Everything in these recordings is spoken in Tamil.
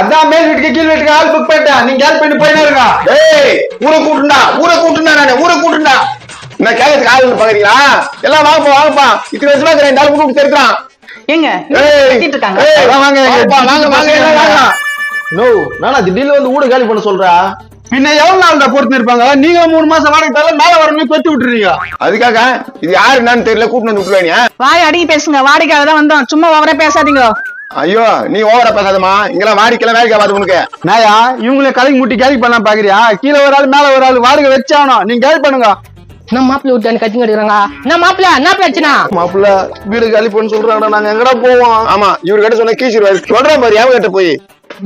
அதான் மேல் வீட்டுக்கு கீழ் வீட்டுக்கு ஆள் புக் பண்ணிட்டேன். நீங்க கேள் பண்ணி போயினாருங்க. ஏய் ஊரை கூட்டுண்டா நானு ஊரை கூட்டுண்டா. நான் கேட்கறதுக்கு ஆள் பாக்குறீங்களா? எல்லாம் வாங்கப்பா இத்தனை வருஷமா ரெண்டு ஆள் கூட்டு தெரிஞ்சான். ஏங்க கட்டிட்டு இருக்காங்க. வாங்க. நோ நானா திடீர்னு வந்து ஊட காலி பண்ண சொல்றா? பின்ன எவ்வளவு நாள் தான் பொறுத்து இருப்பாங்க? நீங்க 3 மாசம் வாடகை தரல, மேல வரணும் கொத்தி விட்டுறீங்க. அதுக்காக இது யாரு என்னன்னு தெரியல கூட்டு வந்து விட்டுருவாங்க. வாய் அடங்கி பேசுங்க, வாடகைக்காக தான் வந்தோம், சும்மா ஓவரா பேசாதீங்க. ஐயோ நீ ஓவரா பேசாதமா, இங்கெல்லாம் வாடிக்கைலாம் வேலைக்கு ஆகாது உனக்கு. நாயா இவங்களே கலைக்கு முட்டி கேலி பண்ண பாக்குறியா? கீழே ஒரு ஆள் மேல ஒரு ஆள் வாடகை வச்சாகணும். நீங்க கேலி பண்ணுங்க. என்ன மாப்பிள்ள விட்டு கத்திங்க எடுக்கிறாங்க? என்ன மாப்பிள்ள என்ன பிரச்சனை? மாப்பிள்ள வீடு காலி பண்ண சொல்றாங்க, நாங்க எங்கடா போவோம்? ஆமா இவரு கிட்ட சொன்ன கீசிடுவாரு. சொல்றேன் பாரு யாவ கிட்ட போய்.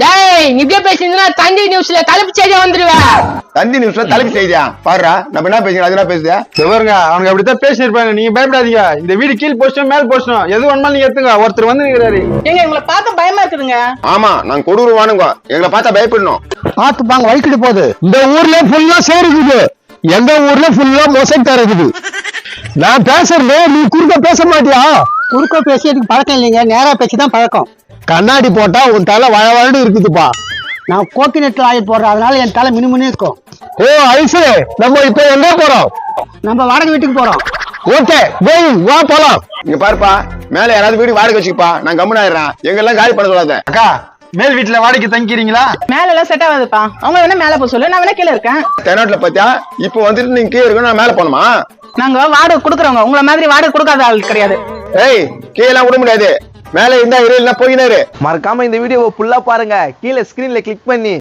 டேய் நீ இப்படியே பேசினா தந்தி நியூஸ்ல தலைப்பு செய்தியா வந்துருவேன். தந்தி நியூஸ்ல தலைப்பு செய்தியா பாருடா. நம்ம என்ன பேசுறோம் அது என்ன பேசுதா? பாருங்க அவனுக்கு அப்படித்தான் பேசிருப்பாங்க. நீங்க பயப்படாதீங்க. இந்த வீடு கீழ் போஸ்டும் மேல் போஸ்டும் எது வேணுமாலும் நீங்க எடுத்துங்க. ஒருத்தர் வந்து நிக்கிறாரு. ஏங்க உங்களை பார்த்த பயமா இருக்குதுங்க. ஆமா நாங்க கொடூரவானுங்க, எங்களை பார்த்தா பயப்படணும். பார்த்து பாங்க வலிக்கிட்டு போகுது. இந்த ஊர்ல ஃபுல்லா சேர் இருக்குது, எங்க ஊர்ல ஃபுல்லா மொசைக் இருக்குது. நான் பேசுறது நீ குறுக்க பேச மாட்டியா? குறுக்க பேசி எனக்கு பழக்கம் இல்லைங்க, நேரா பேசிதான் பழக்கம். கண்ணாடி போட்டா உன் தலை வழவழன்னு இருக்குதுப்பா. நான் கோகினட் ஆயில் போடுறேன், அதனால என் தலை மினுமினு இருக்கும். ஓ ஐசு, நம்ம இப்ப எங்க போறோம்? நம்ம வாடகை வீட்டுக்கு போறோம். ஓகே வா போலாம். இங்க பாருப்பா, மேல யாராவது வீடு வாடகை வச்சுக்கப்பா. நான் கம்முன்னு ஆயிடுறேன். எங்கெல்லாம் காலி பண்ண சொல்லாத. அக்கா மேல் வீட்டுல வாடகை தங்கிக்கிறீங்களா? மேல எல்லாம் செட் ஆகாதுப்பா. அவங்க வேணா மேல போக சொல்லு, நான் வேணா கீழே இருக்கேன். தென்னாட்டுல பாத்தியா இப்ப வந்துட்டு நீங்க கீழே இருக்கணும், நான் மேல போனோமா? நாங்க வாடகை கொடுக்குறவங்க, உங்களை மாதிரி வாடகை கொடுக்காத ஆள் கிடையாது. ஏய் கீழே விட முடியாது. மேல இருந்தா இல்லைன்னா போயினாரு. மறக்காம இந்த வீடியோவை ஃபுல்லா பாருங்க. கீழே ஸ்கிரீன்ல கிளிக் பண்ணி